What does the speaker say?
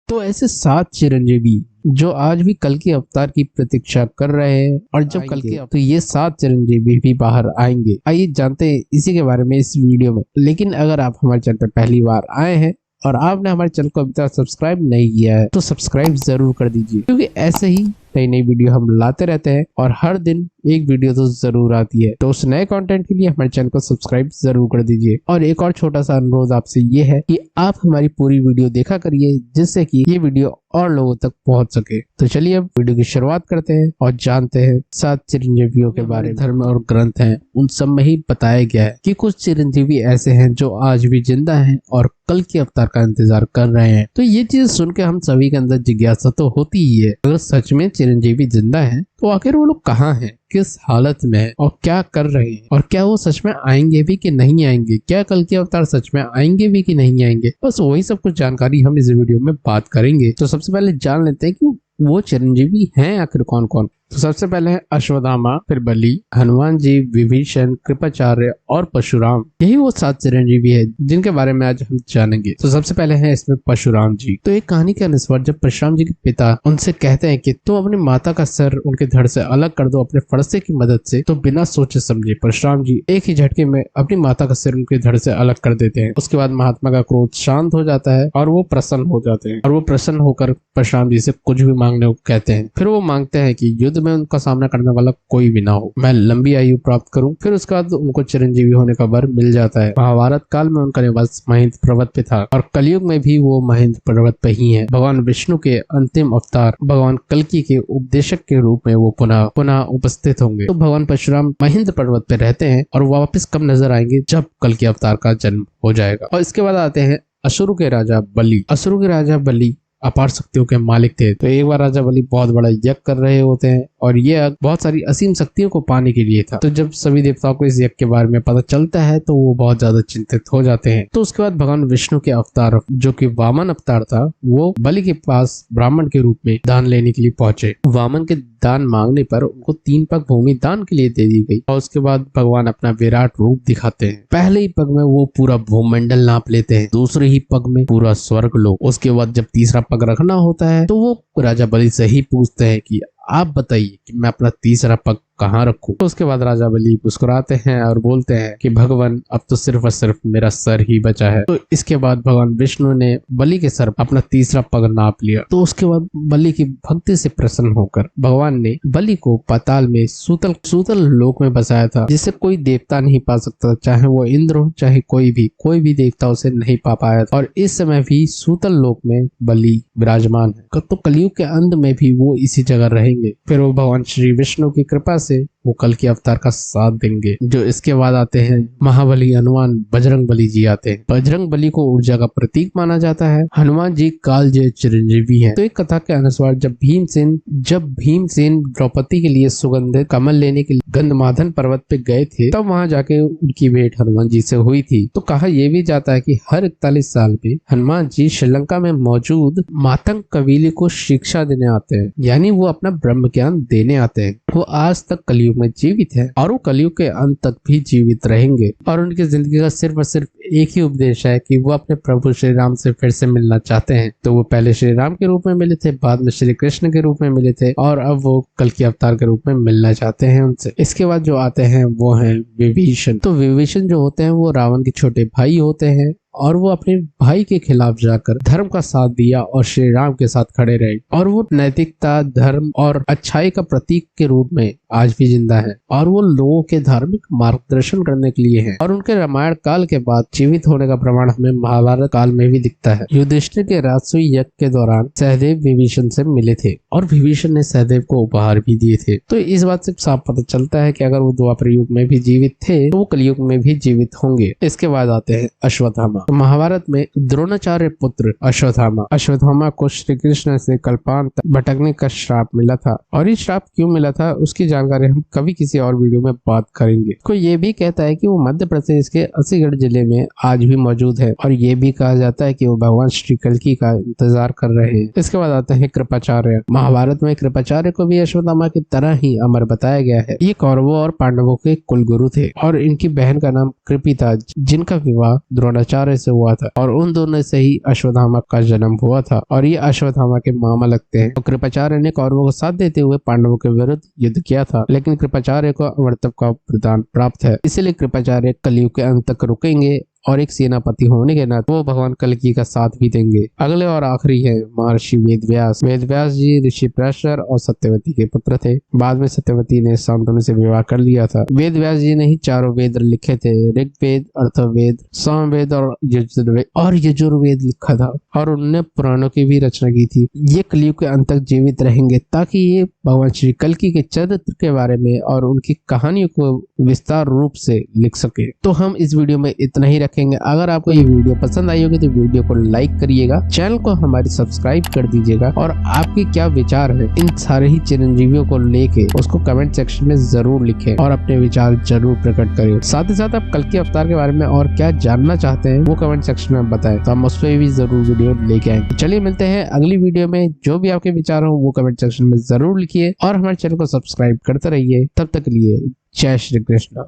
तो ऐसे 7 चिरंजीवी जो आज भी कल के अवतार की प्रतीक्षा कर रहे हैं, और जब कल के तो ये 7 चिरंजीवी भी बाहर आएंगे। आइए जानते हैं इसी के बारे में इस वीडियो में। लेकिन अगर आप हमारे चैनल पर पहली बार आए हैं और आपने हमारे चैनल को अभी तक सब्सक्राइब नहीं किया है तो सब्सक्राइब जरूर कर दीजिए, क्योंकि ऐसे ही नई नई वीडियो हम लाते रहते हैं और हर दिन एक वीडियो तो जरूर आती है। तो उस नए कंटेंट के लिए हमारे चैनल को सब्सक्राइब जरूर कर दीजिए। और एक और छोटा सा अनुरोध आपसे ये है कि आप हमारी पूरी वीडियो देखा करिए, जिससे कि ये वीडियो और लोगों तक पहुंच सके। तो चलिए अब वीडियो की शुरुआत करते हैं और जानते हैं 7 चिरंजीवियों के बारे में। धर्म और ग्रंथ हैं उन सब में ही बताया गया है कि कुछ चिरंजीवी ऐसे हैं जो आज भी जिंदा हैं और कल के अवतार का इंतजार कर रहे हैं। तो ये चीज सुन के हम सभी के अंदर जिज्ञासा तो होती ही है, अगर सच में चिरंजीवी जिंदा हैं तो आखिर वो लोग कहाँ हैं, किस हालत में है और क्या कर रहे हैं, और क्या वो सच में आएंगे भी कि नहीं आएंगे, क्या कल के अवतार सच में आएंगे भी कि नहीं आएंगे। बस वही सब कुछ जानकारी हम इस वीडियो में बात करेंगे। तो सबसे पहले जान लेते हैं कि वो चिरंजीवी हैं आखिर कौन कौन। तो सबसे पहले है अश्वत्थामा, फिर बलि, हनुमान जी, विभीषण, कृपाचार्य और परशुराम। यही वो 7 चिरंजीवी है जिनके बारे में आज हम जानेंगे। तो सबसे पहले है इसमें परशुराम जी। तो एक कहानी के अनुसार जब परशुराम जी के पिता उनसे कहते हैं कि तुम अपनी माता का सर उनके धड़ से अलग कर दो अपने फरसे की मदद से, तो बिना सोचे समझे परशुराम जी एक ही झटके में अपनी माता का सिर उनके धड़ से अलग कर देते हैं। उसके बाद महात्मा का क्रोध शांत हो जाता है और वो प्रसन्न हो जाते हैं, और वो प्रसन्न होकर परशुराम जी से कुछ भी मांगने को कहते हैं। फिर वो मांगते हैं कि युद्ध में उनका सामना करने वाला कोई भी ना हो, मैं लंबी आयु प्राप्त करूं। फिर उसके बाद उनको चिरंजीवी होने का वर मिल जाता है। महाभारत काल में उनका निवास महेंद्र पर्वत पे था और कलयुग में भी वो महेंद्र पर्वत पे ही है। भगवान विष्णु के अंतिम अवतार भगवान कल्कि के उपदेशक के रूप में वो पुनः उपस्थित होंगे। तो भगवान परशुराम महेंद्र पर्वत पे रहते हैं और वापस कब नजर आएंगे, जब कल्कि अवतार का जन्म हो जाएगा। और इसके बाद आते हैं असुरों के राजा बलि। असुरों के राजा बलि अपार शक्तियों के मालिक थे। तो एक बार राजा बलि बहुत बड़ा यज्ञ कर रहे होते हैं और ये यज्ञ बहुत सारी असीम शक्तियों को पाने के लिए था। तो जब सभी देवताओं को इस यज्ञ के बारे में पता चलता है तो वो बहुत ज्यादा चिंतित हो जाते हैं। तो उसके बाद भगवान विष्णु के अवतार जो कि वामन अवतार था, वो बलि के पास ब्राह्मण के रूप में दान लेने के लिए पहुंचे। वामन के दान मांगने पर उनको 3 पग भूमि दान के लिए दे दी गई। और उसके बाद भगवान अपना विराट रूप दिखाते हैं। पहले ही पग में वो पूरा भूमंडल नाप लेते हैं, दूसरे ही पग में पूरा स्वर्ग लोक। उसके बाद जब तीसरा पग रखना होता है तो वो राजा बलि से ही पूछते हैं कि आप बताइए कि मैं अपना तीसरा पग कहाँ रखूं। तो उसके बाद राजा बलि मुस्कुराते हैं और बोलते हैं कि भगवान अब तो सिर्फ और सिर्फ मेरा सर ही बचा है। तो इसके बाद भगवान विष्णु ने बलि के सर अपना तीसरा पग नाप लिया। तो उसके बाद बलि की भक्ति से प्रसन्न होकर भगवान ने बलि को पाताल में सूतल लोक में बसाया था, जिसे कोई देवता नहीं पा सकता, चाहे वो इंद्र हो चाहे कोई भी देवता उसे नहीं पा पाया था। और इस समय भी सूतल लोक में बलि विराजमान है। तो कलयुग के अंत में भी वो इसी जगह रहेंगे। फिर वो भगवान श्री विष्णु की कृपा से वो कल के अवतार का साथ देंगे। जो इसके बाद आते हैं महाबली हनुमान, बजरंग बली जी आते हैं। बजरंग बली को ऊर्जा का प्रतीक माना जाता है। हनुमान जी कालजयी चिरंजीवी हैं। तो एक कथा के अनुसार जब भीमसेन द्रौपदी के लिए सुगंधित कमल लेने के लिए गंधमादन पर्वत पे गए थे, तब वहां जाके उनकी भेंट हनुमान जी से हुई थी। तो कहा यह भी जाता है कि हर 41 साल में हनुमान जी श्रीलंका में मौजूद मातंग कबीले को शिक्षा देने आते हैं, यानी वो अपना ब्रह्म ज्ञान देने आते हैं। वो आज तक कलयुग में जीवित है और वो कलयुग के अंत तक भी जीवित रहेंगे। और उनकी जिंदगी का सिर्फ और सिर्फ एक ही उपदेश है कि वो अपने प्रभु श्री राम से फिर से मिलना चाहते हैं। तो वो पहले श्री राम के रूप में मिले थे, बाद में श्री कृष्ण के रूप में मिले थे, और अब वो कल के अवतार के रूप में मिलना चाहते हैं उनसे। इसके बाद जो आते हैं वो हैं विभीषण। तो विभीषण जो होते हैं वो रावण के छोटे भाई होते हैं और वो अपने भाई के खिलाफ जाकर धर्म का साथ दिया और श्री राम के साथ खड़े रहे। और वो नैतिकता, धर्म और अच्छाई का प्रतीक के रूप में आज भी जिंदा है और वो लोगों के धार्मिक मार्गदर्शन करने के लिए है। और उनके रामायण काल के बाद जीवित होने का प्रमाण हमें महाभारत काल में भी दिखता है। युधिष्ठिर के राजसूय यज्ञ के दौरान सहदेव विभीषण से मिले थे और विभीषण ने सहदेव को उपहार भी दिए थे। तो इस बात से साफ पता चलता है कि अगर वो द्वापर युग में भी जीवित थे तो वो कलयुग में भी जीवित होंगे। इसके बाद आते हैं अश्वत्थामा। तो महाभारत में द्रोणाचार्य पुत्र अश्वत्थामा को श्री कृष्ण से कल्पांत भटकने का श्राप मिला था। और ये श्राप क्यों मिला था उसकी जानकारी हम कभी किसी और वीडियो में बात करेंगे। कोई ये भी कहता है कि वो मध्य प्रदेश के असीगढ़ जिले में आज भी मौजूद है और ये भी कहा जाता है कि वो भगवान श्री कल्कि का इंतजार कर रहे हैं। इसके बाद आते हैं कृपाचार्य। महाभारत में कृपाचार्य को भी अश्वत्थामा की तरह ही अमर बताया गया है। ये कौरवों और पांडवों के कुलगुरु थे और इनकी बहन का नाम कृपी था, जिनका विवाह द्रोणाचार्य कृपाचार्य से हुआ था और उन दोनों से ही अश्वत्थामा का जन्म हुआ था और ये अश्वत्थामा के मामा लगते हैं। तो कृपाचार्य ने कौरवों को साथ देते हुए पांडवों के विरुद्ध युद्ध किया था, लेकिन कृपाचार्य को अमरत्व का वरदान प्राप्त है, इसलिए कृपाचार्य कलयुग के अंत तक रुकेंगे और एक सेनापति होने के नाते वो भगवान कल्कि का साथ भी देंगे। अगले और आखिरी है महर्षि वेदव्यास। वेदव्यास जी ऋषि पराशर और सत्यवती के पुत्र थे। बाद में सत्यवती ने शांतनु से विवाह कर लिया था। वेदव्यास जी ने ही चारों वेद लिखे थे, ऋग्वेद, अथर्ववेद, सामवेद और यजुर्वेद लिखा था और उन्होंने पुराणों की भी रचना की थी। ये कलयुग के अंत तक जीवित रहेंगे ताकि ये भगवान श्री कल्कि के चरित्र के बारे में और उनकी कहानियों को विस्तार रूप से लिख सके। तो हम इस वीडियो में इतना ही रखेंगे। अगर आपको ये वीडियो पसंद आई होगी तो वीडियो को लाइक करिएगा, चैनल को हमारी सब्सक्राइब कर दीजिएगा और आपके क्या विचार है इन सारे ही चिरंजीवियों को लेके उसको कमेंट सेक्शन में जरूर लिखें और अपने विचार जरूर प्रकट करें। साथ ही साथ आप कल्कि अवतार के बारे में और क्या जानना चाहते हैं वो कमेंट सेक्शन में बताएं, तो हम उस पर भी जरूर वीडियो लेके आएंगे। चलिए मिलते हैं अगली वीडियो में। जो भी आपके विचार हो वो कमेंट सेक्शन में जरूर लिखिए और हमारे चैनल को सब्सक्राइब करते रहिए। तब तक के लिए जय श्री कृष्ण।